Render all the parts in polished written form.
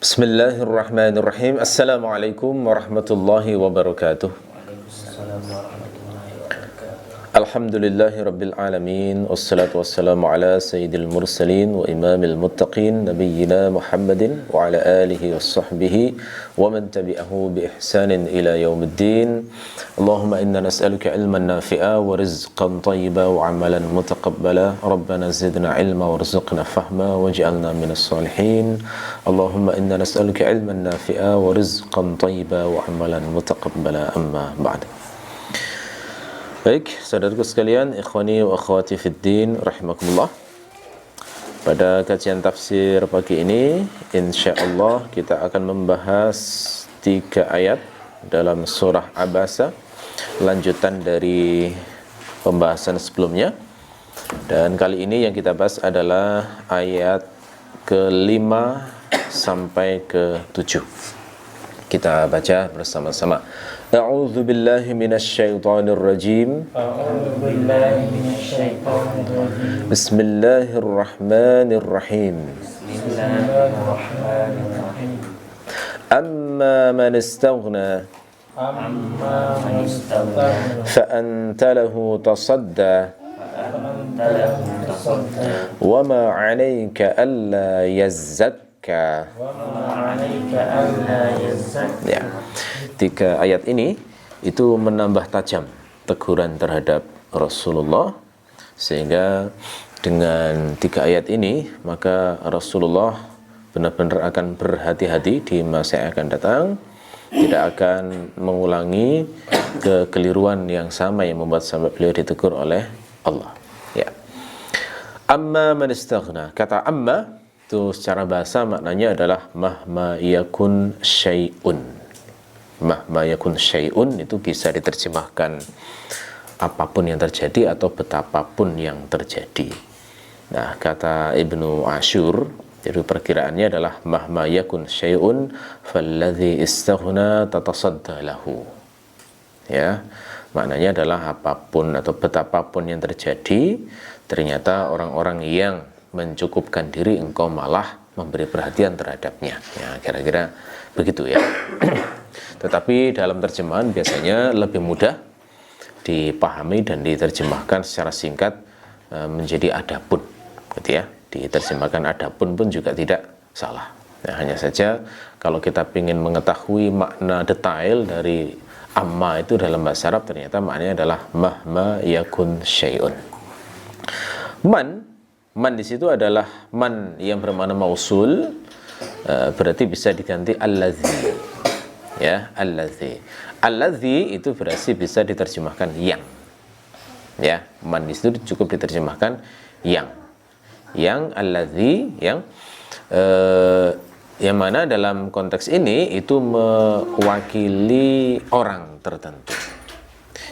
Bismillahirrahmanirrahim. Assalamualaikum warahmatullahi wabarakatuh. Alhamdulillahi rabbil alamin. Wassalatu wassalamu ala sayyidil mursalin wa imamil muttaqin nabiyyina Muhammadin wa ala alihi wa sahbihi wa man tabi'ahu bi ihsanin ila yaumiddin. Allahumma inna nas'aluka ilman nafi'a wa rizqan tayyiba wa amalan mutaqabbala. Rabbana zidna ilma warzuqna fahma waj'alna minas salihin. Allahumma inna nas'aluka ilman nafi'a wa rizqan tayyiba wa amalan mutaqabbala. Amma ba'd. Baik, saudaraku sekalian, ikhwani wa akhwati fid din, rahimakumullah. Pada kajian tafsir pagi ini, insyaallah kita akan membahas 3 ayat dalam surah Abasa, lanjutan dari pembahasan sebelumnya. Dan kali ini yang kita bahas adalah ayat ke-5 sampai ke-7. Kita baca bersama-sama. A'udzu billahi minasyaitonir rajim. Bismillahirrahmanirrahim. Amma man istaghna fa anta lahu tasadda wa ma 'alayka alla yazzakka. Ya, 3 ayat ini itu menambah tajam teguran terhadap Rasulullah, sehingga dengan 3 ayat ini maka Rasulullah benar-benar akan berhati-hati di masa yang akan datang, tidak akan mengulangi kekeliruan yang sama yang membuat sampai beliau ditegur oleh Allah. Ya. Amma man istaghna. Kata amma itu secara bahasa maknanya adalah mahma yakun syai'un. Mahma yakun syai'un itu bisa diterjemahkan apapun yang terjadi atau betapapun yang terjadi. Nah, kata Ibnu Ashur, jadi perkiraannya adalah mahma yakun syai'un falladzi istaghna tatasadda lahu. Ya, maknanya adalah apapun atau betapapun yang terjadi, ternyata orang-orang yang mencukupkan diri engkau malah memberi perhatian terhadapnya. Ya, kira-kira begitu ya. Tetapi dalam terjemahan biasanya lebih mudah dipahami dan diterjemahkan secara singkat menjadi adapun, gitu ya. Diterjemahkan adapun pun juga tidak salah. Nah, hanya saja kalau kita ingin mengetahui makna detail dari amma itu dalam bahasa Arab, ternyata maknanya adalah mahma yakun syai'un. Man di situ adalah man yang bermakna mausul, berarti bisa diganti alladzi. Ya, alladzi. Alladzi itu berarti bisa diterjemahkan yang. Ya, man di situ cukup diterjemahkan yang. Yang alladzi yang mana dalam konteks ini itu mewakili orang tertentu.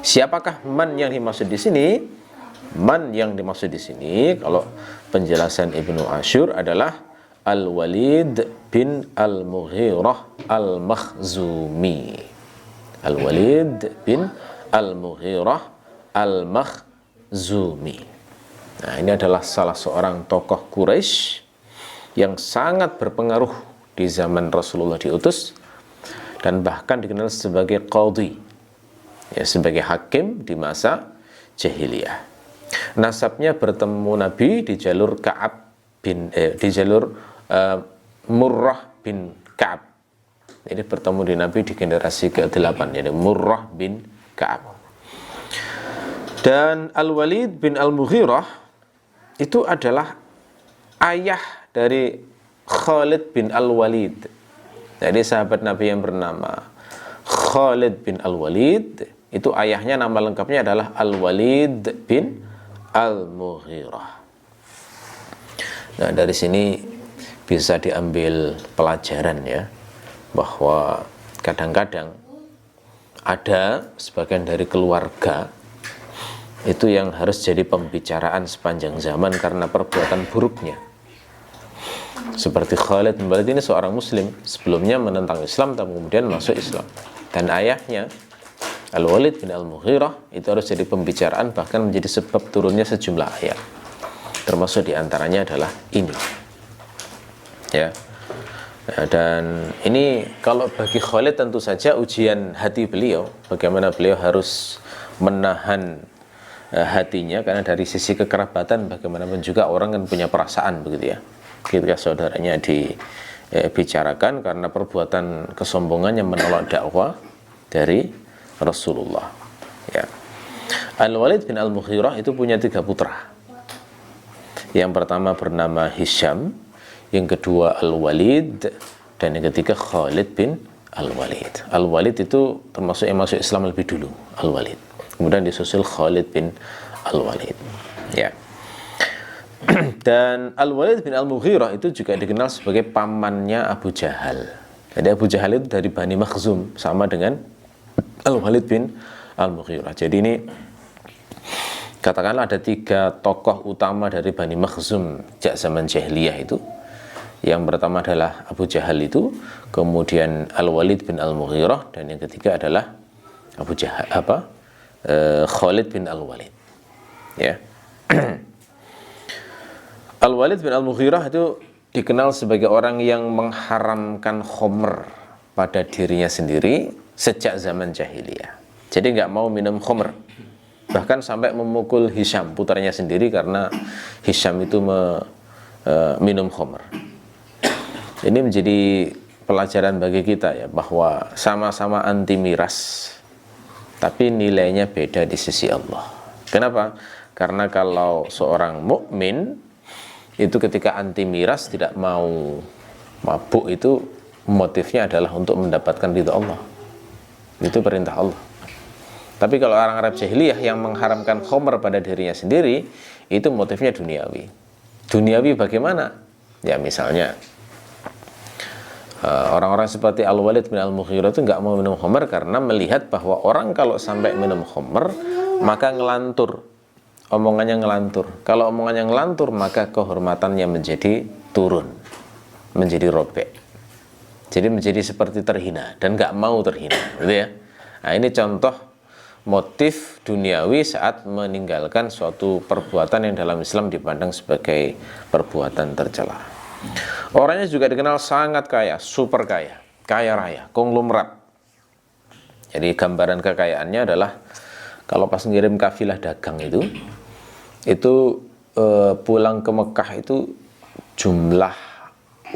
Siapakah man yang dimaksud di sini? Man yang dimaksud di sini, kalau penjelasan Ibnu Ashur adalah Al-Walid bin Al-Mughirah Al-Makhzumi. Al-Walid bin Al-Mughirah Al-Makhzumi. Nah, ini adalah salah seorang tokoh Quraisy yang sangat berpengaruh di zaman Rasulullah diutus dan bahkan dikenal sebagai qadhi, ya, sebagai hakim di masa jahiliyah. Nasabnya bertemu Nabi di jalur Murrah bin Ka'ab. Ini bertemu di Nabi di generasi ke-8, yaitu Murrah bin Ka'ab. Dan Al-Walid bin Al-Mughirah itu adalah ayah dari Khalid bin Al-Walid. Jadi sahabat Nabi yang bernama Khalid bin Al-Walid, itu ayahnya nama lengkapnya adalah Al-Walid bin Al-Mughirah. Nah, dari sini bisa diambil pelajaran ya, bahwa kadang-kadang ada sebagian dari keluarga itu yang harus jadi pembicaraan sepanjang zaman karena perbuatan buruknya. Seperti Khalid bin Walid ini seorang muslim, sebelumnya menentang Islam tapi kemudian masuk Islam. Dan ayahnya Al-Walid bin Al-Mughirah itu harus jadi pembicaraan, bahkan menjadi sebab turunnya sejumlah ayat. Termasuk diantaranya adalah ini. Ya. Dan ini kalau bagi Khalid tentu saja ujian hati beliau, bagaimana beliau harus menahan hatinya, karena dari sisi kekerabatan bagaimanapun juga orang kan punya perasaan begitu ya. Ketika saudaranya dibicarakan karena perbuatan kesombongannya menolak dakwah dari Rasulullah. Ya. Al-Walid bin Al-Mughirah itu punya 3 putra. Yang pertama bernama Hisham, yang kedua Al-Walid, dan yang ketiga Khalid bin Al-Walid. Al-Walid itu termasuk yang masuk Islam lebih dulu, Al-Walid. Kemudian disusul Khalid bin Al-Walid. Ya. Dan Al-Walid bin Al-Mughirah itu juga dikenal sebagai pamannya Abu Jahal. Jadi Abu Jahal itu dari Bani Makhzum, sama dengan Al-Walid bin Al-Mughirah. Jadi ini katakanlah ada 3 tokoh utama dari Bani Makhzum sejak zaman jahiliyah itu. Yang pertama adalah Abu Jahal itu, kemudian Al-Walid bin Al-Mughirah, dan yang ketiga adalah Khalid bin Al-Walid. Ya. Al-Walid bin Al-Mughirah itu dikenal sebagai orang yang mengharamkan khamr pada dirinya sendiri sejak zaman jahiliyah. Jadi nggak mau minum khamr. Bahkan sampai memukul Hisham, putranya sendiri, karena Hisham itu minum khamr. Ini menjadi pelajaran bagi kita ya, bahwa sama-sama anti miras, tapi nilainya beda di sisi Allah. Kenapa? Karena kalau seorang mukmin itu ketika anti miras tidak mau mabuk, itu motifnya adalah untuk mendapatkan ridha Allah. Itu perintah Allah. Tapi kalau orang Arab jahiliyah yang mengharamkan khamr pada dirinya sendiri, itu motifnya duniawi. Duniawi bagaimana? Ya misalnya orang-orang seperti Al-Walid bin Al-Mughirah itu nggak mau minum khamr karena melihat bahwa orang kalau sampai minum khamr maka ngelantur, omongannya ngelantur. Kalau omongannya ngelantur maka kehormatannya menjadi turun, menjadi robek. Jadi menjadi seperti terhina dan nggak mau terhina, gitu ya. Nah, ini contoh motif duniawi saat meninggalkan suatu perbuatan yang dalam Islam dipandang sebagai perbuatan tercela. Orangnya juga dikenal sangat kaya, super kaya, kaya raya, konglomerat. Jadi gambaran kekayaannya adalah kalau pas ngirim kafilah dagang itu pulang ke Mekah itu jumlah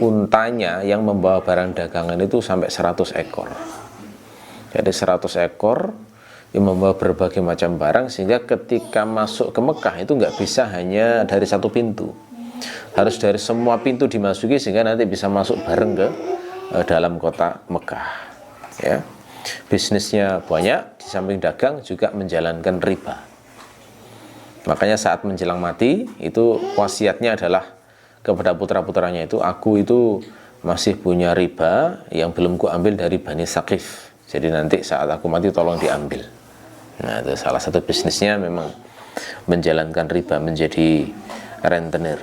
untanya yang membawa barang dagangan itu sampai 100 ekor. Jadi 100 ekor yang membawa berbagai macam barang, sehingga ketika masuk ke Mekah itu nggak bisa hanya dari satu pintu, harus dari semua pintu dimasuki sehingga nanti bisa masuk bareng ke dalam kota Mekah. Ya, bisnisnya banyak, di samping dagang juga menjalankan riba. Makanya saat menjelang mati itu wasiatnya adalah kepada putra-putranya itu, aku itu masih punya riba yang belum kuambil dari Bani Saqif. Jadi nanti saat aku mati tolong diambil. Nah, itu salah satu bisnisnya memang menjalankan riba, menjadi rentenir.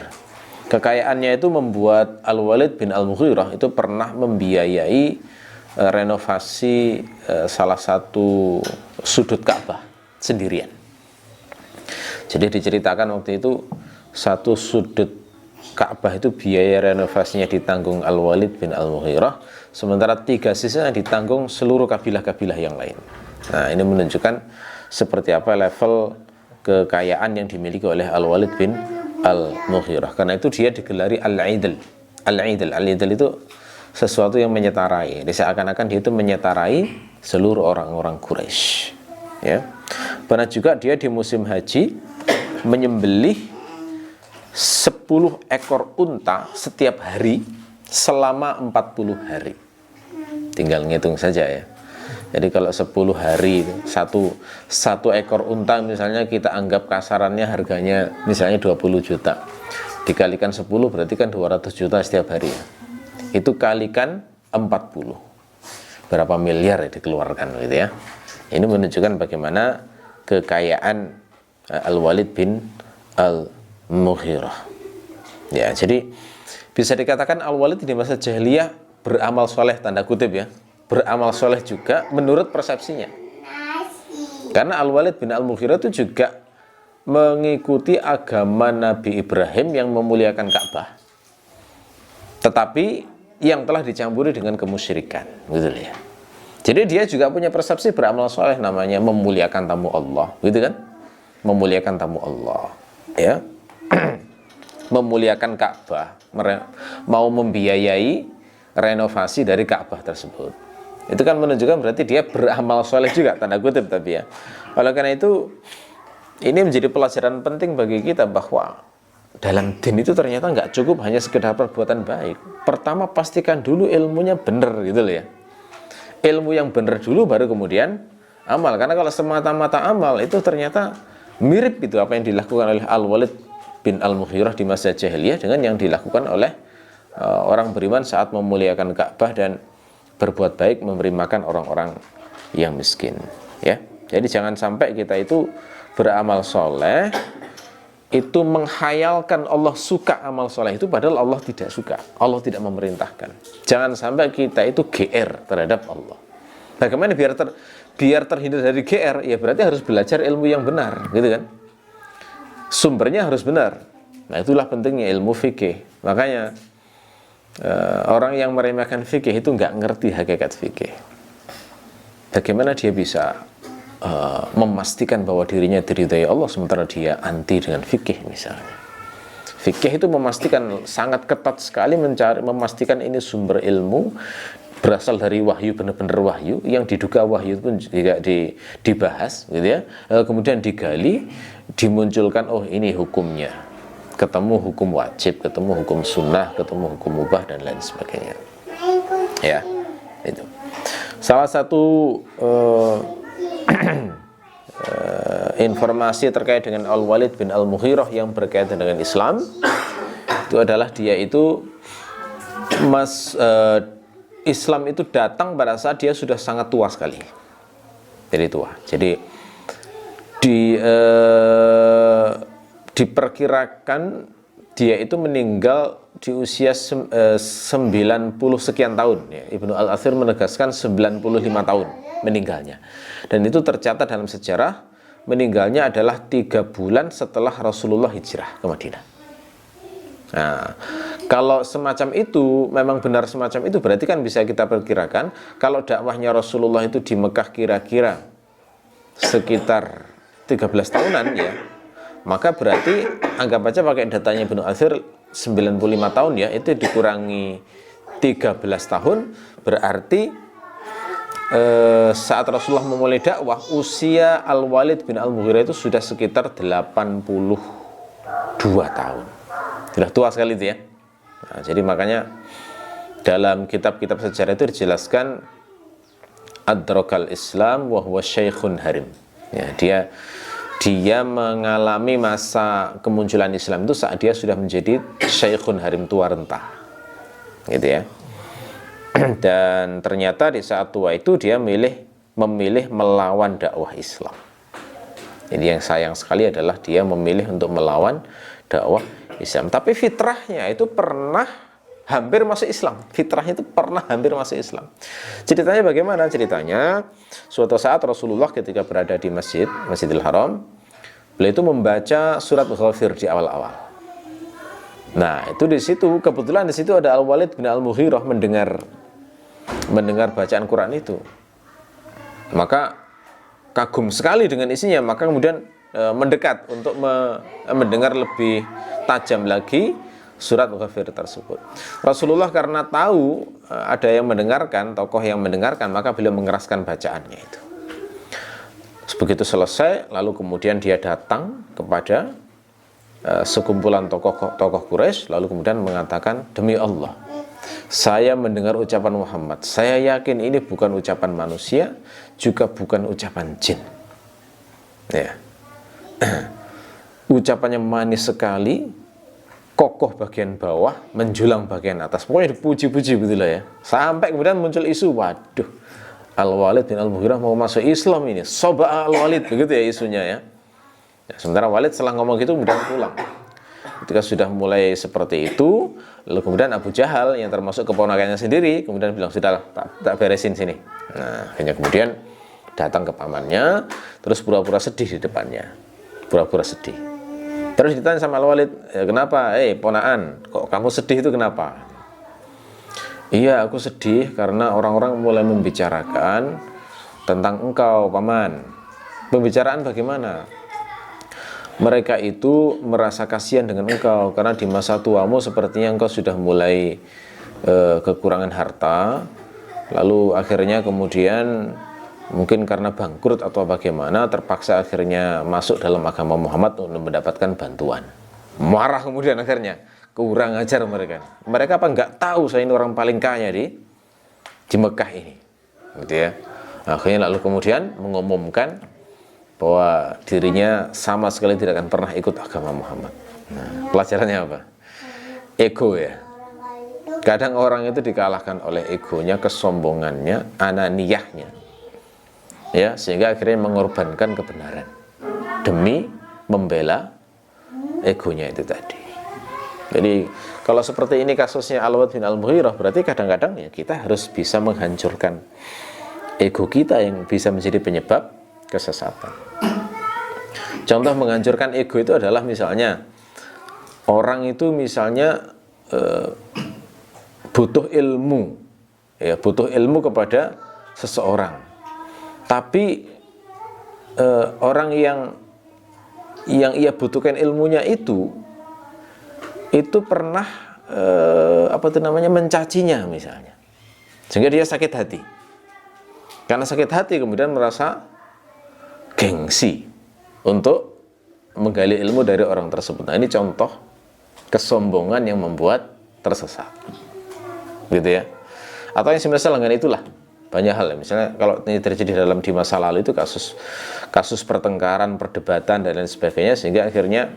Kekayaannya itu membuat Al-Walid bin Al-Mughirah itu pernah membiayai renovasi salah satu sudut Ka'bah sendirian. Jadi diceritakan waktu itu satu sudut Ka'bah itu biaya renovasinya ditanggung Al-Walid bin Al-Mughirah, sementara 3 sisinya ditanggung seluruh kabilah-kabilah yang lain. Nah, ini menunjukkan seperti apa level kekayaan yang dimiliki oleh Al-Walid bin Al-Mughirah. Karena itu dia digelari Al-Idl. Al-Idl itu sesuatu yang menyetarai. Jadi seakan-akan dia itu menyetarai seluruh orang-orang Quraisy. Ya. Pernah juga dia di musim haji menyembelih 10 ekor unta setiap hari selama 40 hari. Tinggal ngitung saja ya. Jadi kalau 10 hari satu ekor unta misalnya kita anggap kasarannya harganya misalnya 20 juta. Dikalikan 10 berarti kan 200 juta setiap hari ya. Itu kalikan 40. Berapa miliar ya dikeluarkan gitu ya. Ini menunjukkan bagaimana kekayaan Al-Walid bin Al-Mughirah. Ya, jadi bisa dikatakan Al-Walid di masa jahiliyah beramal soleh, tanda kutip ya. Beramal soleh juga menurut persepsinya. Karena Al-Walid bin Al-Mughirah itu juga mengikuti agama Nabi Ibrahim yang memuliakan Ka'bah. Tetapi yang telah dicampuri dengan kemusyrikan, gitu ya. Jadi dia juga punya persepsi beramal soleh namanya memuliakan tamu Allah, gitu kan? Memuliakan tamu Allah, ya. Memuliakan Ka'bah, mau membiayai renovasi dari Ka'bah tersebut. Itu kan menunjukkan berarti dia beramal soleh juga, tanda kutip tapi ya. Oleh karena itu, ini menjadi pelajaran penting bagi kita bahwa dalam din itu ternyata nggak cukup hanya sekedar perbuatan baik. Pertama pastikan dulu ilmunya benar, gitu loh ya. Ilmu yang benar dulu baru kemudian amal. Karena kalau semata-mata amal itu ternyata mirip itu apa yang dilakukan oleh Al-Walid bin Al-Mughirah di masa jahiliyah dengan yang dilakukan oleh orang beriman saat memuliakan Ka'bah dan berbuat baik memberi makan orang-orang yang miskin, ya. Jadi jangan sampai kita itu beramal soleh itu menghayalkan Allah suka amal soleh itu padahal Allah tidak suka, Allah tidak memerintahkan. Jangan sampai kita itu GR terhadap Allah. Bagaimana biar terhindar dari GR? Ya berarti harus belajar ilmu yang benar, gitu kan? Sumbernya harus benar. Nah itulah pentingnya ilmu fikih. Makanya orang yang meremehkan fikih itu nggak ngerti hakikat fikih. Bagaimana dia bisa memastikan bahwa dirinya diridhai Allah sementara dia anti dengan fikih misalnya. Fikih itu memastikan sangat ketat sekali memastikan ini sumber ilmu berasal dari wahyu, benar-benar wahyu yang diduga wahyu pun juga dibahas, gitu ya. Kemudian digali, dimunculkan oh ini hukumnya. Ketemu hukum wajib, ketemu hukum sunnah, ketemu hukum mubah dan lain sebagainya. Ya, itu. Salah satu informasi terkait dengan Al-Walid bin Al-Mughirah yang berkaitan dengan Islam itu adalah dia itu Islam itu datang pada saat dia sudah sangat tua sekali. Jadi tua. Jadi diperkirakan dia itu meninggal di usia 90 sekian tahun ya. Ibnu Al-Athir menegaskan 95 tahun meninggalnya. Dan itu tercatat dalam sejarah meninggalnya adalah 3 bulan setelah Rasulullah hijrah ke Madinah. Nah, kalau semacam itu, memang benar semacam itu, berarti kan bisa kita perkirakan kalau dakwahnya Rasulullah itu di Mekah kira-kira sekitar 13 tahunan ya, maka berarti anggap aja pakai datanya Ibnu Athir 95 tahun ya, itu dikurangi 13 tahun berarti saat Rasulullah memulai dakwah usia Al-Walid bin Al-Mughirah itu sudah sekitar 82 tahun. Sudah tua sekali itu ya. Nah, jadi makanya dalam kitab-kitab sejarah itu dijelaskan adrakal Islam wa huwa syaikhun harim. Ya, dia mengalami masa kemunculan Islam itu saat dia sudah menjadi syaikhun harim, tua renta. Gitu ya. Dan ternyata di saat tua itu dia memilih melawan dakwah Islam. Jadi yang sayang sekali adalah dia memilih untuk melawan dakwah Islam. Tapi fitrahnya itu pernah hampir masuk Islam. Fitrahnya itu pernah hampir masuk Islam. Ceritanya bagaimana? Ceritanya suatu saat Rasulullah ketika berada di Masjidil Haram, beliau itu membaca surat Ghafir di awal-awal. Nah, itu di situ kebetulan di situ ada Al-Walid bin Al-Mughirah mendengar bacaan Quran itu. Maka kagum sekali dengan isinya, maka kemudian mendekat untuk mendengar lebih tajam lagi surat Ghafir tersebut. Rasulullah karena tahu ada yang mendengarkan, tokoh yang mendengarkan, maka beliau mengeraskan bacaannya itu. Begitu selesai, lalu kemudian dia datang kepada sekumpulan tokoh Quraisy, lalu kemudian mengatakan, demi Allah, saya mendengar ucapan Muhammad. Saya yakin ini bukan ucapan manusia, juga bukan ucapan jin. Ya. Ucapannya manis sekali, kokoh bagian bawah, menjulang bagian atas. Pokoknya dipuji-puji begitu ya. Sampai kemudian muncul isu, waduh, Al-Walid bin Al-Mughirah mau masuk Islam ini. Soba Al-Walid, begitu ya isunya ya. Sementara Walid setelah ngomong gitu kemudian pulang. Ketika sudah mulai seperti itu, lalu kemudian Abu Jahal yang termasuk keponakannya sendiri kemudian bilang, sudah tak beresin sini. Nah, akhirnya kemudian datang ke pamannya, terus pura-pura sedih di depannya, pura-pura sedih. Terus ditanya sama Al-Walid, kenapa? Ponaan, kok kamu sedih itu kenapa? Iya, aku sedih karena orang-orang mulai membicarakan tentang engkau, Paman. Pembicaraan bagaimana? Mereka itu merasa kasihan dengan engkau karena di masa tuamu sepertinya engkau sudah mulai kekurangan harta, lalu akhirnya kemudian mungkin karena bangkrut atau bagaimana terpaksa akhirnya masuk dalam agama Muhammad untuk mendapatkan bantuan. Marah kemudian akhirnya, kurang ajar mereka. Mereka apa nggak tahu saya ini orang paling kaya di Mekah ini, gitu ya. Akhirnya lalu kemudian mengumumkan bahwa dirinya sama sekali tidak akan pernah ikut agama Muhammad. Nah, pelajarannya apa? Ego ya. Kadang orang itu dikalahkan oleh egonya, kesombongannya, ananiyahnya, ya, sehingga akhirnya mengorbankan kebenaran demi membela egonya itu tadi. Jadi kalau seperti ini kasusnya Al-Walid bin Al-Mughirah, berarti kadang-kadang ya kita harus bisa menghancurkan ego kita yang bisa menjadi penyebab kesesatan. Contoh menghancurkan ego itu adalah misalnya orang itu misalnya butuh ilmu, ya, butuh ilmu kepada seseorang, tapi orang yang ia butuhkan ilmunya itu pernah mencacinya misalnya, sehingga dia sakit hati. Karena sakit hati kemudian merasa gengsi untuk menggali ilmu dari orang tersebut. Nah, ini contoh kesombongan yang membuat tersesat, gitu ya. Atau yang semisal dengan itulah, banyak hal ya. Misalnya kalau ini terjadi di masa lalu itu kasus pertengkaran, perdebatan dan lain sebagainya, sehingga akhirnya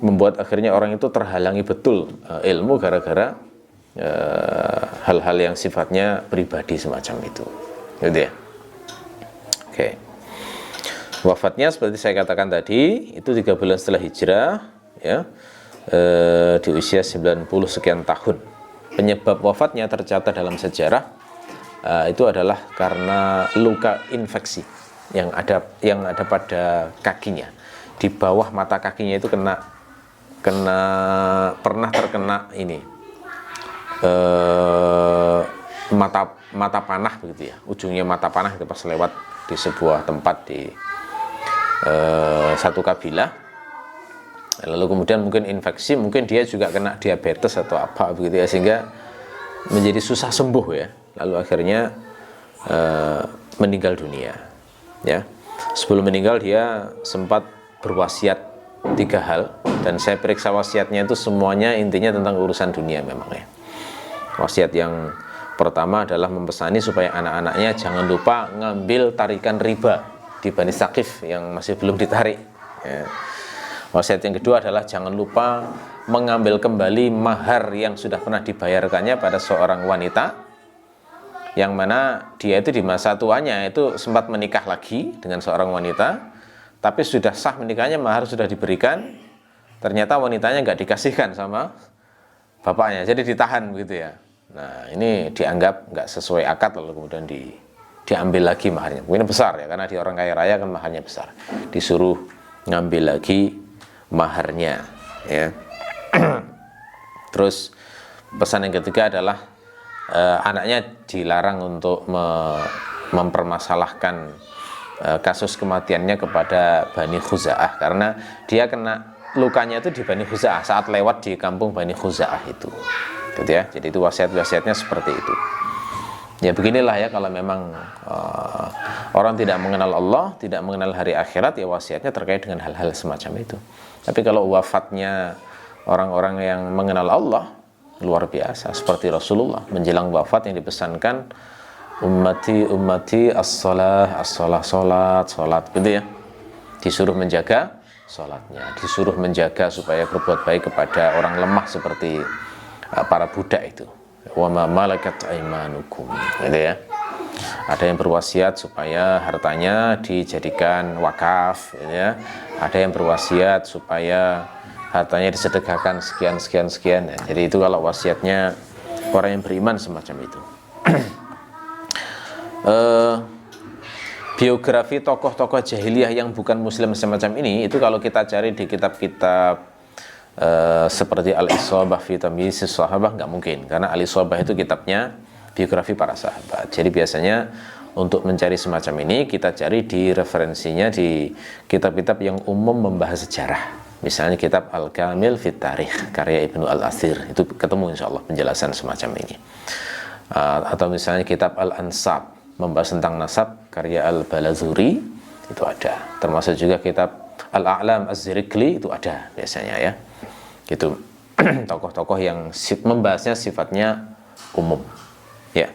membuat orang itu terhalangi betul ilmu gara-gara hal-hal yang sifatnya pribadi semacam itu, gitu ya. Oke. Wafatnya seperti saya katakan tadi itu 3 bulan setelah hijrah, ya, di usia 90 sekian tahun. Penyebab wafatnya tercatat dalam sejarah itu adalah karena luka infeksi yang ada pada kakinya. Di bawah mata kakinya itu pernah terkena ini mata panah begitu ya. Ujungnya mata panah itu pas lewat di sebuah tempat di satu kabilah, lalu kemudian mungkin infeksi, mungkin dia juga kena diabetes atau apa begitu ya, sehingga menjadi susah sembuh ya, lalu akhirnya meninggal dunia ya. Sebelum meninggal dia sempat berwasiat 3 hal, dan saya periksa wasiatnya itu semuanya intinya tentang urusan dunia memang ya. Wasiat yang pertama adalah mempesani supaya anak-anaknya jangan lupa ngambil tarikan riba di Bani Saqif yang masih belum ditarik ya. Wasiat yang kedua adalah jangan lupa mengambil kembali mahar yang sudah pernah dibayarkannya pada seorang wanita yang mana dia itu di masa tuanya itu sempat menikah lagi dengan seorang wanita, tapi sudah sah menikahnya, mahar sudah diberikan, ternyata wanitanya nggak dikasihkan sama bapaknya, jadi ditahan begitu ya. Nah, ini dianggap nggak sesuai akad, lalu kemudian diambil lagi maharnya. Mungkin besar ya, karena di orang kaya raya kan maharnya besar. Disuruh ngambil lagi maharnya ya. Terus pesan yang ketiga adalah anaknya dilarang untuk mempermasalahkan kasus kematiannya kepada Bani Khuza'ah, karena dia kena lukanya itu di Bani Khuza'ah saat lewat di kampung Bani Khuza'ah itu, gitu ya. Jadi itu wasiat-wasiatnya seperti itu. Ya beginilah ya, kalau memang orang tidak mengenal Allah, tidak mengenal hari akhirat, ya wasiatnya terkait dengan hal-hal semacam itu. Tapi kalau wafatnya orang-orang yang mengenal Allah, luar biasa, seperti Rasulullah menjelang wafat yang dipesankan ummati as-salah salat gitu ya. Disuruh menjaga salatnya, disuruh menjaga supaya berbuat baik kepada orang lemah seperti para budak itu. Wa ma malakat aimanukum, gitu ya. Ada yang berwasiat supaya hartanya dijadikan wakaf, gitu ya. Ada yang berwasiat supaya hartanya disedekahkan sekian. Ya. Jadi itu kalau wasiatnya orang yang beriman semacam itu. Biografi tokoh-tokoh jahiliyah yang bukan muslim semacam ini, itu kalau kita cari di kitab-kitab seperti Al-Isabah fi Tamyiz Sahabah nggak mungkin, karena Al-Isabah itu kitabnya biografi para sahabat. Jadi biasanya untuk mencari semacam ini kita cari di referensinya di kitab-kitab yang umum membahas sejarah. Misalnya kitab Al-Kamil Fit Tarikh karya Ibnu Al-Athir, itu ketemu insya Allah penjelasan semacam ini. Atau misalnya kitab Al-Ansab membahas tentang nasab karya Al-Balazuri, itu ada. Termasuk juga kitab Al-A'lam Az-Zirikli, itu ada biasanya ya. Gitu. Tokoh-tokoh yang membahasnya sifatnya umum. Ya.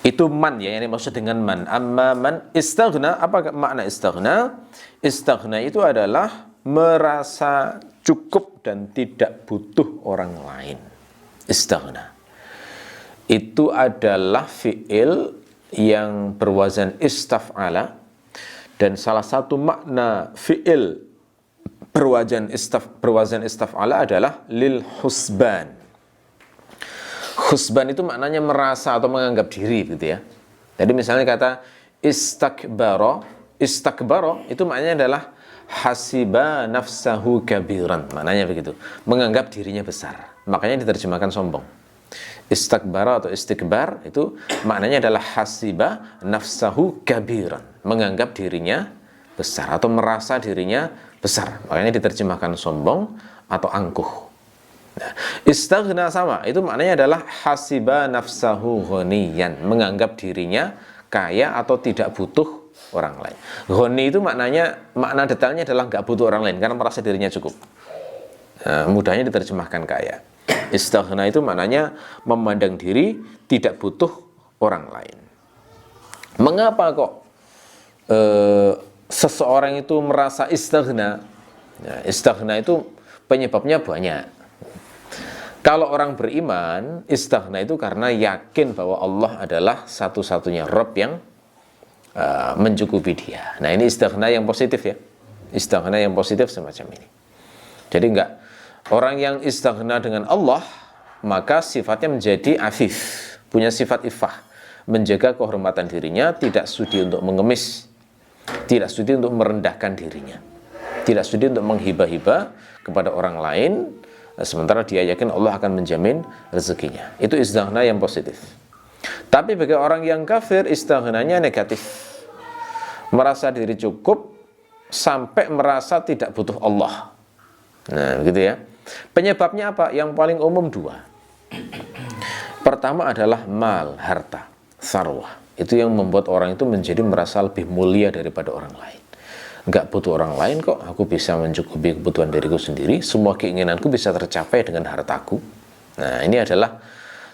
Itu man ya, yang dimaksud dengan man. Amma man istaghna, apa makna istaghna? Istaghna itu adalah merasa cukup dan tidak butuh orang lain. Istaghna itu adalah fi'il yang berwazan istaf'ala, dan salah satu makna fi'il berwazan istaf'ala adalah lil husban. Husban itu maknanya merasa atau menganggap diri gitu ya. Jadi misalnya kata istakbaro itu maknanya adalah hasiba nafsahu kabiran, maknanya begitu, menganggap dirinya besar, makanya diterjemahkan sombong. Istakbara atau istikbar itu maknanya adalah hasiba nafsahu kabiran, menganggap dirinya besar atau merasa dirinya besar, makanya diterjemahkan sombong atau angkuh. Nah, istaghna sama, itu maknanya adalah hasiba nafsahu ghaniyan, menganggap dirinya kaya atau tidak butuh orang lain. Ghani itu makna detailnya adalah nggak butuh orang lain karena merasa dirinya cukup. Nah, mudahnya diterjemahkan kaya. Istaghna itu maknanya memandang diri tidak butuh orang lain. Mengapa kok seseorang itu merasa istaghna? Nah, istaghna itu penyebabnya banyak. Kalau orang beriman, istaghna itu karena yakin bahwa Allah adalah satu-satunya Rabb yang mencukupi dia. Nah, ini istighna yang positif ya. Istighna yang positif semacam ini. Jadi enggak, orang yang istighna dengan Allah maka sifatnya menjadi afif, punya sifat ifah, menjaga kehormatan dirinya, tidak sudi untuk mengemis, tidak sudi untuk merendahkan dirinya, tidak sudi untuk menghibah-hibah kepada orang lain, sementara dia yakin Allah akan menjamin rezekinya. Itu istighna yang positif. Tapi bagi orang yang kafir, istighnanya negatif. Merasa diri cukup sampai merasa tidak butuh Allah. Nah, begitu ya. Penyebabnya apa? Yang paling umum dua. Pertama adalah mal, harta, sarwah. Itu yang membuat orang itu menjadi merasa lebih mulia daripada orang lain. Enggak butuh orang lain kok, aku bisa mencukupi kebutuhan diriku sendiri. Semua keinginanku bisa tercapai dengan hartaku. Nah, ini adalah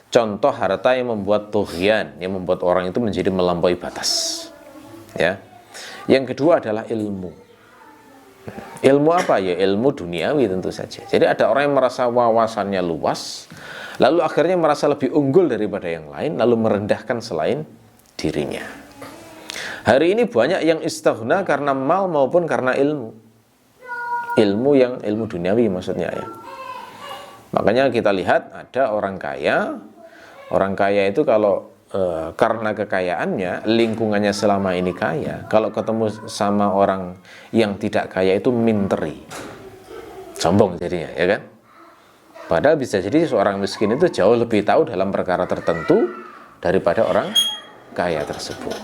contoh harta yang membuat tughyan, yang membuat orang itu menjadi melampaui batas. Ya. Yang kedua adalah ilmu. Ilmu apa ya? Ilmu duniawi tentu saja. Jadi ada orang yang merasa wawasannya luas, lalu akhirnya merasa lebih unggul daripada yang lain, lalu merendahkan selain dirinya. Hari ini banyak yang istighna karena mal maupun karena ilmu. Ilmu duniawi maksudnya ya. Makanya kita lihat ada orang kaya. Orang kaya itu kalau karena kekayaannya, lingkungannya selama ini kaya, kalau ketemu sama orang yang tidak kaya itu minteri, sombong jadinya, ya kan? Padahal bisa jadi seorang miskin itu jauh lebih tahu dalam perkara tertentu daripada orang kaya tersebut.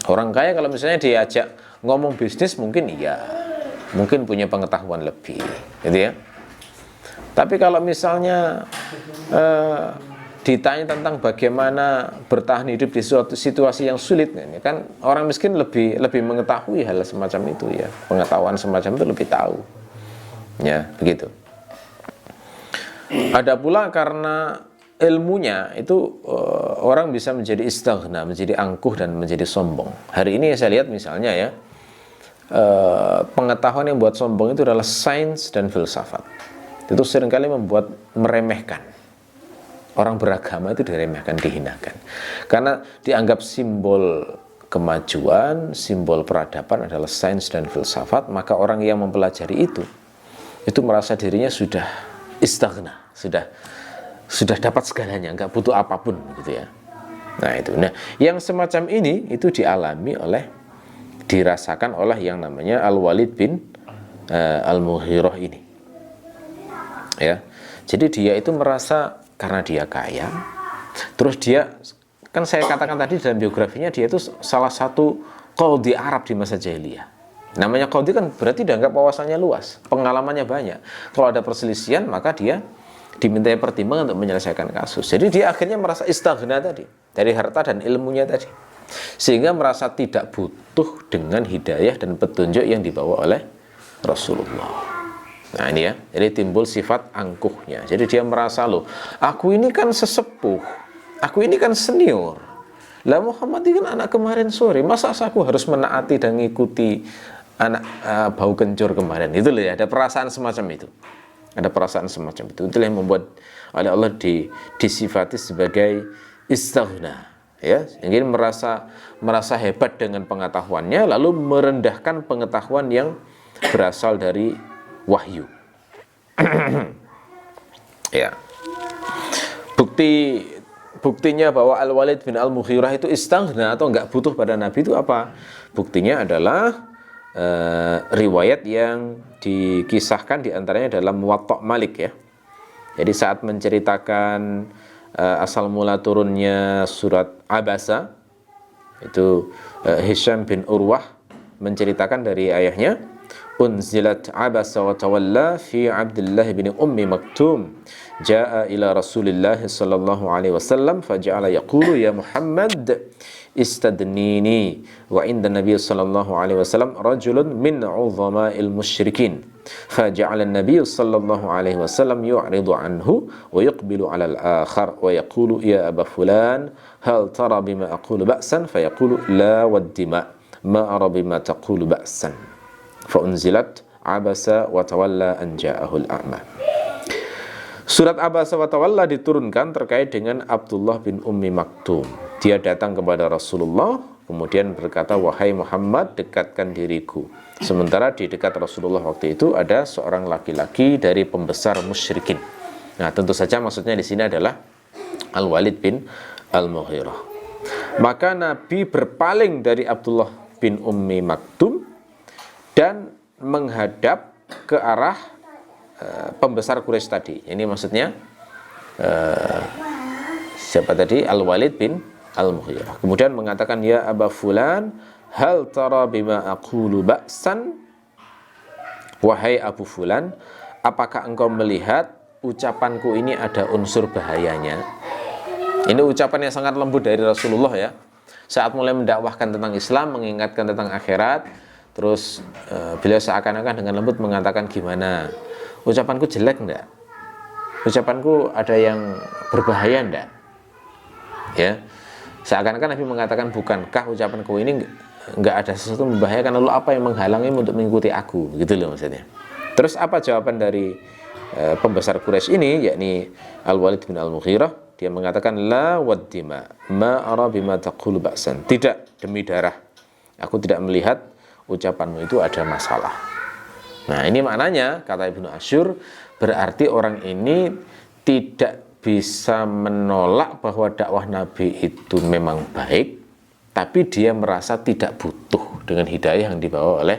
Orang kaya kalau misalnya diajak ngomong bisnis mungkin iya, mungkin punya pengetahuan lebih, gitu ya. Tapi kalau misalnya ditanya tentang bagaimana bertahan hidup di suatu situasi yang sulit, kan orang miskin lebih mengetahui hal semacam itu ya, pengetahuan semacam itu lebih tahu, ya begitu. Ada pula karena ilmunya itu orang bisa menjadi istighna, menjadi angkuh dan menjadi sombong. Hari ini saya lihat misalnya ya, pengetahuan yang buat sombong itu adalah sains dan filsafat. Itu seringkali membuat meremehkan. Orang beragama itu diremehkan, dihinakan. Karena dianggap simbol kemajuan, simbol peradaban adalah sains dan filsafat, maka orang yang mempelajari itu merasa dirinya sudah istighna, sudah dapat segalanya, nggak butuh apapun gitu ya. Nah itu. Nah, yang semacam ini itu dirasakan oleh yang namanya Al-Walid bin Al-Mughirah ini. Ya. Jadi dia itu merasa karena dia kaya, Terus dia, kan saya katakan tadi dalam biografinya, dia itu salah satu qadhi Arab di masa jahiliyah. Namanya qadhi kan berarti dianggap wawasannya luas, pengalamannya banyak. Kalau ada perselisihan, maka dia dimintai pertimbangan untuk menyelesaikan kasus. Jadi dia akhirnya merasa istaghna tadi, dari harta dan ilmunya tadi, sehingga merasa tidak butuh dengan hidayah dan petunjuk yang dibawa oleh Rasulullah. Nah ini ya, jadi timbul sifat angkuhnya. Jadi dia merasa, loh, aku ini kan sesepuh, aku ini kan senior. Lah Muhammad ini kan anak kemarin sore, masa aku harus menaati dan mengikuti anak bau kencur kemarin? Itu loh ya, ada perasaan semacam itu. Ada perasaan semacam itu. Itulah yang membuat oleh Allah disifati sebagai istaghna. Ya, ingin merasa hebat dengan pengetahuannya, lalu merendahkan pengetahuan yang berasal dari wahyu. Ya. Buktinya bahwa Al-Walid bin Al-Mughirah itu istaghna atau enggak butuh pada Nabi itu apa? Buktinya adalah riwayat yang dikisahkan diantaranya dalam Muwatta Malik ya. Jadi saat menceritakan asal mula turunnya surat Abasa, itu Hisham bin Urwah menceritakan dari ayahnya, unzilat Abasa wa tawalla fi Abdullah bin Ummi Maktum jaa ila Rasulillah sallallahu alaihi wasallam faja'ala yaqulu ya Muhammad istadnini wa inda Nabi sallallahu alaihi wasallam rajulun min uzama'il musyrikin faja'ala Nabi sallallahu alaihi wasallam yu'ridu anhu wa yuqbilu 'ala al-akhar wa yaqulu ya Aba fulan hal tara bima aqulu ba'san fayaqulu la waddima ma ara bima taqulu ba'san fa unzilat Abasa wa tawalla an ja'ahu al-a'ma. Surat Abasa wa Tawalla diturunkan terkait dengan Abdullah bin Ummi Maktum. Dia datang kepada Rasulullah, kemudian berkata, wahai Muhammad, dekatkan diriku. Sementara di dekat Rasulullah waktu itu ada seorang laki-laki dari pembesar musyrikin. Nah, tentu saja maksudnya di sini adalah Al-Walid bin Al-Mughirah. Maka Nabi berpaling dari Abdullah bin Ummi Maktum dan menghadap ke arah pembesar Quraisy tadi. Ini maksudnya siapa tadi? Al-Walid bin Al-Mughirah. Kemudian mengatakan, ya Aba Fulan, hal tara bima aqulu ba'san? Wahai Abu Fulan, apakah engkau melihat ucapanku ini ada unsur bahayanya? Ini ucapan yang sangat lembut dari Rasulullah ya. Saat mulai mendakwahkan tentang Islam, mengingatkan tentang akhirat, terus beliau seakan-akan dengan lembut mengatakan, gimana? Ucapanku jelek enggak? Ucapanku ada yang berbahaya enggak? Ya, seakan-akan Nabi mengatakan, bukankah ucapanku ini enggak ada sesuatu membahayakan, lalu apa yang menghalangimu untuk mengikuti aku? Gitu loh maksudnya. Terus apa jawaban dari pembesar Quraisy ini, yakni Al-Walid bin Al-Mughirah? Dia mengatakan, la waddima ma ara bima taqulu ba'san. Tidak demi darah, aku tidak melihat ucapanmu itu ada masalah. Nah ini maknanya, kata Ibnu Asyur, berarti orang ini tidak bisa menolak bahwa dakwah Nabi itu memang baik, tapi dia merasa tidak butuh dengan hidayah yang dibawa oleh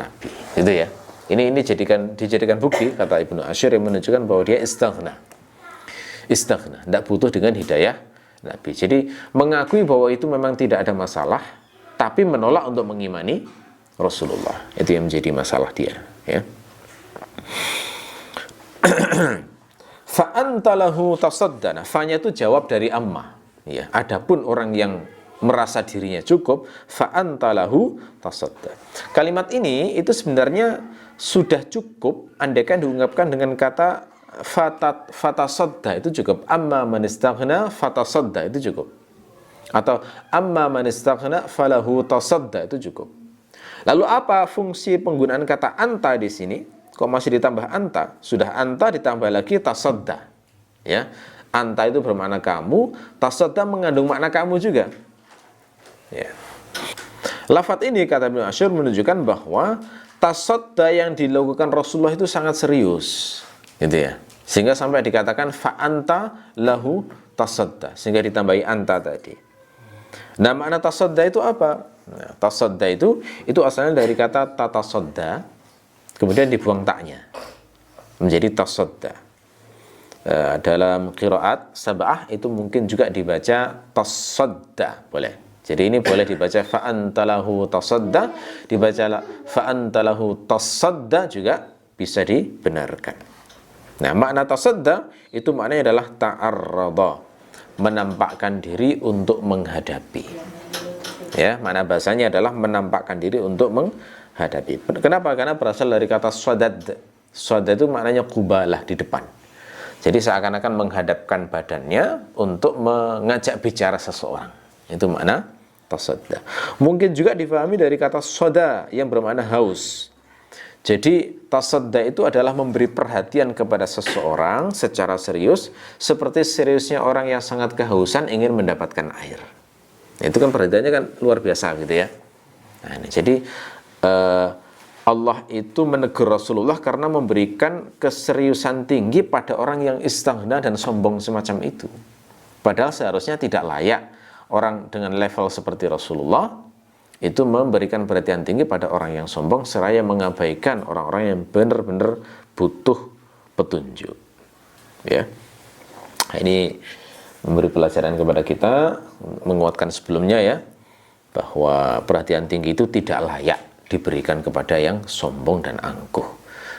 Nabi. Itu ya. Ini dijadikan bukti, kata Ibnu Asyur, yang menunjukkan bahwa dia istaghna, tidak butuh dengan hidayah Nabi. Jadi mengakui bahwa itu memang tidak ada masalah, tapi menolak untuk mengimani Rasulullah. Itu yang menjadi masalah dia ya. Fa anta lahu tasaddana. Fa-nya itu jawab dari amma ya. Adapun orang yang merasa dirinya cukup, fa anta lahu tasadda. Kalimat ini itu sebenarnya sudah cukup andaikan diungkapkan dengan kata fatasadda, itu cukup. Amma man istaghna fatasadda, itu cukup. Atau amma man istaghna falahu tasadda, itu cukup. Lalu apa fungsi penggunaan kata anta di sini? Kok masih ditambah anta? Sudah anta ditambah lagi tasadda. Ya. Anta itu bermakna kamu, tasadda mengandung makna kamu juga. Ya. Lafaz ini, kata Ibnu Asyur, menunjukkan bahwa tasadda yang dilakukan Rasulullah itu sangat serius. Gitu ya. Sehingga sampai dikatakan fa anta lahu tasadda, sehingga ditambahi anta tadi. Nah, makna tasadda itu apa? Nah, tasadda itu asalnya dari kata tatasodda, kemudian dibuang taknya menjadi tasadda. Dalam qiraat sab'ah itu mungkin juga dibaca tasadda, boleh. Jadi ini boleh dibaca fa'antalahu tasadda, dibaca fa'antalahu tasadda juga bisa dibenarkan. Nah, makna tasadda itu maknanya adalah ta'arrada, menampakkan diri untuk menghadapi. Ya, makna bahasanya adalah menampakkan diri untuk menghadapi. Kenapa? Karena berasal dari kata sadad. Sadad itu maknanya kubalah, di depan. Jadi seakan-akan menghadapkan badannya untuk mengajak bicara seseorang. Itu makna tasadda. Mungkin juga difahami dari kata soda yang bermakna haus. Jadi tasadda itu adalah memberi perhatian kepada seseorang secara serius, seperti seriusnya orang yang sangat kehausan ingin mendapatkan air. Itu kan perhatiannya kan luar biasa gitu ya. Nah, ini jadi Allah itu menegur Rasulullah karena memberikan keseriusan tinggi pada orang yang istaghna dan sombong semacam itu. Padahal seharusnya tidak layak orang dengan level seperti Rasulullah itu memberikan perhatian tinggi pada orang yang sombong seraya mengabaikan orang-orang yang benar-benar butuh petunjuk. Ya, ini memberi pelajaran kepada kita, menguatkan sebelumnya ya, bahwa perhatian tinggi itu tidak layak diberikan kepada yang sombong dan angkuh.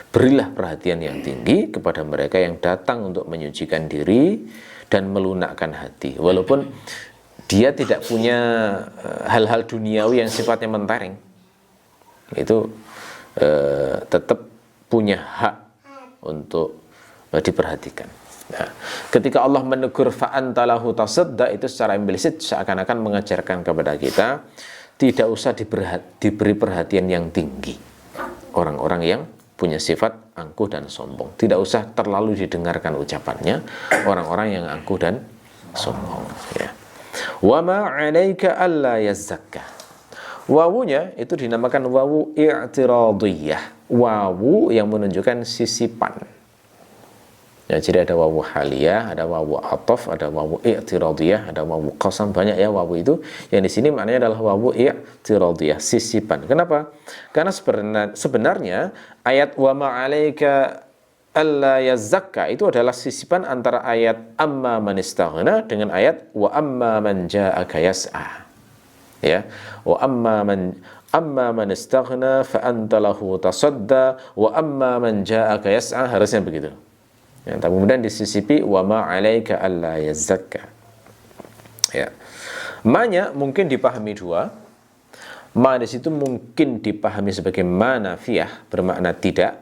Berilah perhatian yang tinggi kepada mereka yang datang untuk menyucikan diri dan melunakkan hati, walaupun dia tidak punya hal-hal duniawi yang sifatnya mentereng. Itu tetap punya hak untuk diperhatikan. Nah, ketika Allah menegur fa'antalahu tasadda, itu secara implisit seakan-akan mengajarkan kepada kita tidak usah diberi perhatian yang tinggi orang-orang yang punya sifat angkuh dan sombong. Tidak usah terlalu didengarkan ucapannya orang-orang yang angkuh dan sombong ya. Wa ma 'alaika alla yazzakka. Wawunya itu dinamakan wawu i'tiradiyah. Wawu yang menunjukkan sisipan. Ya, jadi ada wawu haliyah, ada wawu ataf, ada wawu i'tiradiyah, ada wawu qasam, banyak ya wawu itu. Yang di sini maknanya adalah wawu i'tiradiyah, sisipan. Kenapa? Karena sebenarnya ayat wa ma 'alaika alla yazzakka itu adalah sisipan antara ayat amma man istaghna dengan ayat wa amma man ja'aka yas'a. Ya, wa amma man istaghna fa anta lahu tasadda wa amma man ja'aka yas'a, harusnya begitu. Ya, tapi kemudian disisipi wa ma 'alaika alla yazzakka. Ya. Ma-nya mungkin dipahami dua. Ma di situ mungkin dipahami sebagai ma nafiyah, bermakna tidak.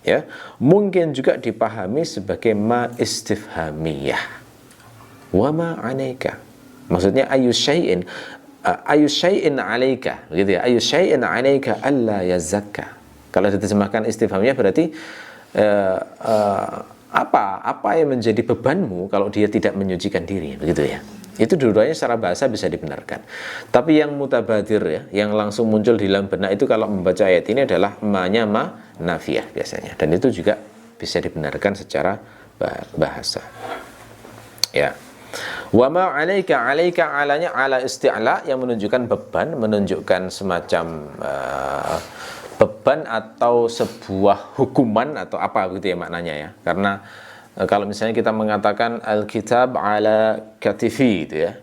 Ya, mungkin juga dipahami sebagai ma istifhamiyah. Wa ma 'alaika. Maksudnya ayu syai'in 'alaika, begitu ya. Ayu syai'in 'alaika alla yazzakka. Kalau diterjemahkan istifhamiyah berarti apa yang menjadi bebanmu kalau dia tidak menyucikan diri, begitu ya. Itu dua-duanya secara bahasa bisa dibenarkan. Tapi yang mutabadir ya, yang langsung muncul di dalam benak itu kalau membaca ayat ini adalah ma-nya ma nafiyah biasanya, dan itu juga bisa dibenarkan secara bahasa. Ya. Wa ma 'alaika, 'alaika alanya ala isti'la yang menunjukkan beban, menunjukkan semacam beban atau sebuah hukuman atau apa begitu ya maknanya ya. Karena kalau misalnya kita mengatakan Alkitab ala katifi itu ya,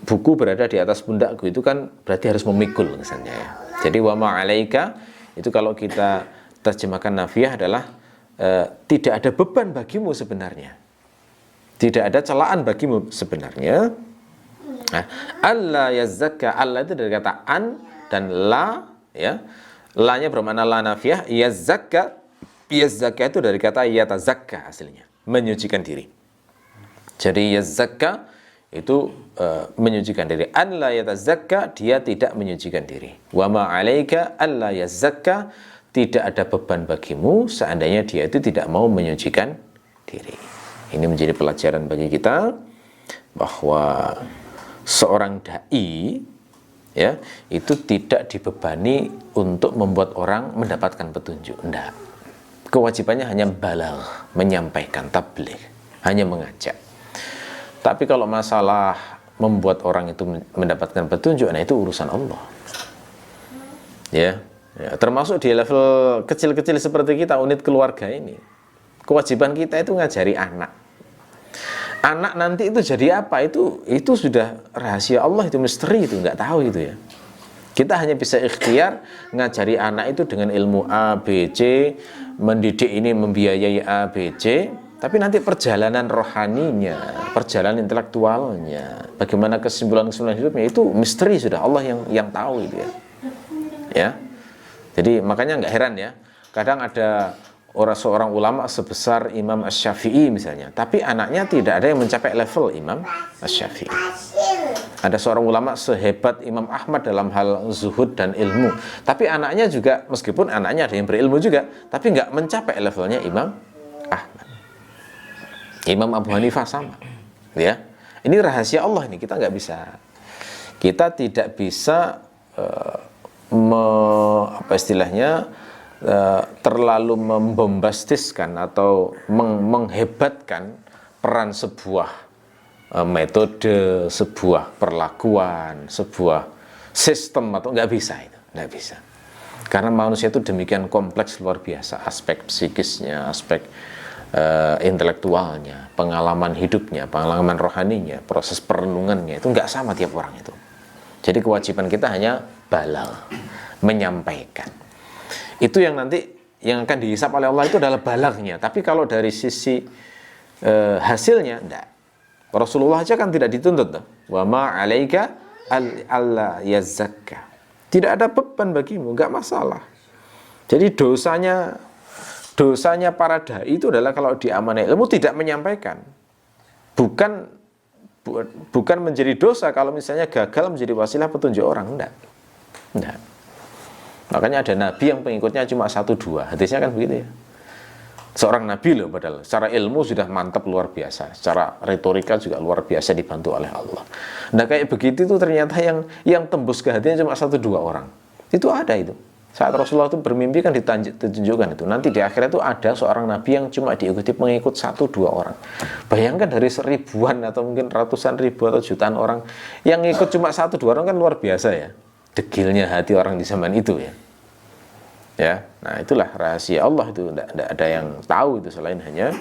buku berada di atas pundakku, itu kan berarti harus memikul misalnya ya. Jadi wa ma 'alaika itu kalau kita terjemahkan nafiyah adalah tidak ada beban bagimu sebenarnya, tidak ada celaan bagimu sebenarnya. Nah, alla yazzakka, alla itu dari kata an dan la ya. La-nya bermakna la nafiyah, yazzakka itu dari kata yatazakka aslinya, menyucikan diri. Jadi yazzakka itu menyucikan diri. An la yatazakka, dia tidak menyucikan diri. Wa ma 'alaika alla yazzakka, tidak ada beban bagimu seandainya dia itu tidak mau menyucikan diri. Ini menjadi pelajaran bagi kita bahwa seorang dai ya, itu tidak dibebani untuk membuat orang mendapatkan petunjuk. Tidak. Kewajibannya hanya balagh, menyampaikan, tabligh, hanya mengajak. Tapi kalau masalah membuat orang itu mendapatkan petunjuk, nah itu urusan Allah. Ya, termasuk di level kecil-kecil seperti kita, unit keluarga ini. Kewajiban kita itu ngajari anak. Anak nanti itu jadi apa? Itu sudah rahasia Allah, itu misteri, itu nggak tahu itu ya. Kita hanya bisa ikhtiar ngajari anak itu dengan ilmu A, B, C, mendidik ini membiayai A, B, C, tapi nanti perjalanan rohaninya, perjalanan intelektualnya, bagaimana kesimpulan-kesimpulan hidupnya, itu misteri sudah Allah yang tahu itu ya. Ya. Jadi makanya nggak heran ya, kadang ada seorang ulama sebesar Imam Asy-Syafi'i misalnya, tapi anaknya tidak ada yang mencapai level Imam Asy-Syafi'i. Ada seorang ulama sehebat Imam Ahmad dalam hal zuhud dan ilmu, tapi anaknya juga, meskipun anaknya ada yang berilmu juga, tapi nggak mencapai levelnya Imam Ahmad. Imam Abu Hanifah sama, ya. Ini rahasia Allah, ini kita nggak bisa, kita tidak bisa apa istilahnya, terlalu membombastiskan atau menghebatkan peran sebuah metode, sebuah perlakuan, sebuah sistem, atau nggak bisa itu, nggak bisa. Karena manusia itu demikian kompleks luar biasa, aspek psikisnya, aspek intelektualnya, pengalaman hidupnya, pengalaman rohaninya, proses perenungannya, itu nggak sama tiap orang itu. Jadi kewajiban kita hanya balagh, menyampaikan. Itu yang nanti yang akan dihisap oleh Allah itu adalah balaghnya. Tapi kalau dari sisi hasilnya, enggak. Rasulullah aja kan tidak dituntut. Wa ma 'alaika alla yazakka. Tidak ada beban bagimu, enggak masalah. Jadi dosanya para dai itu adalah kalau diamanai ilmu tidak menyampaikan. Bukan menjadi dosa kalau misalnya gagal menjadi wasilah petunjuk orang, enggak. Makanya ada nabi yang pengikutnya cuma 1-2. Hadisnya kan begitu ya. Seorang nabi loh, padahal secara ilmu sudah mantap luar biasa, secara retorika juga luar biasa dibantu oleh Allah. Nah kayak begitu itu ternyata yang tembus ke hatinya cuma 1-2 orang. Itu ada itu. Saat Rasulullah itu bermimpi kan ditunjukkan itu. Nanti di akhirat itu ada seorang nabi yang cuma diikuti pengikut 1-2 orang. Bayangkan dari seribuan atau mungkin ratusan ribu atau jutaan orang yang ikut cuma 1-2 orang kan luar biasa ya. Degilnya hati orang di zaman itu ya. Ya, nah itulah rahasia Allah itu, tidak ada yang tahu itu selain hanya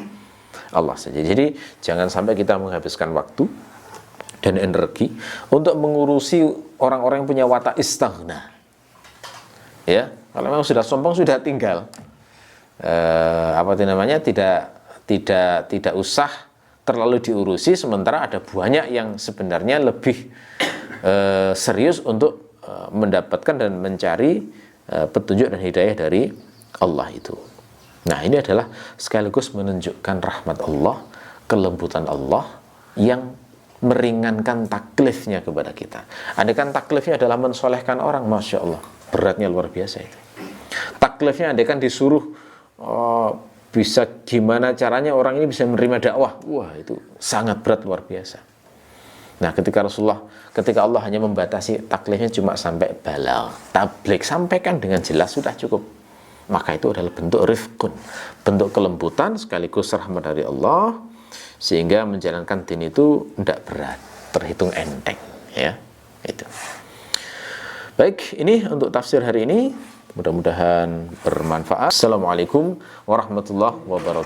Allah saja. Jadi jangan sampai kita menghabiskan waktu dan energi untuk mengurusi orang-orang yang punya watak istaghna. Ya, kalau memang sudah sombong sudah tinggal. Tidak usah terlalu diurusi, sementara ada banyak yang sebenarnya lebih serius untuk mendapatkan dan mencari petunjuk dan hidayah dari Allah itu. Nah, ini adalah sekaligus menunjukkan rahmat Allah, kelembutan Allah yang meringankan taklifnya kepada kita. Andaikan taklifnya adalah mensolehkan orang, Masya Allah, beratnya luar biasa itu. Taklifnya andaikan disuruh bisa gimana caranya orang ini bisa menerima dakwah, wah itu sangat berat luar biasa. Nah, ketika Allah hanya membatasi taklifnya cuma sampai balagh, tabligh, sampaikan dengan jelas sudah cukup. Maka itu adalah bentuk rifqun, bentuk kelembutan sekaligus rahmat dari Allah, sehingga menjalankan din itu tidak berat, terhitung enteng, ya. Itu. Baik, ini untuk tafsir hari ini. Mudah-mudahan bermanfaat. Assalamualaikum warahmatullahi wabarakatuh.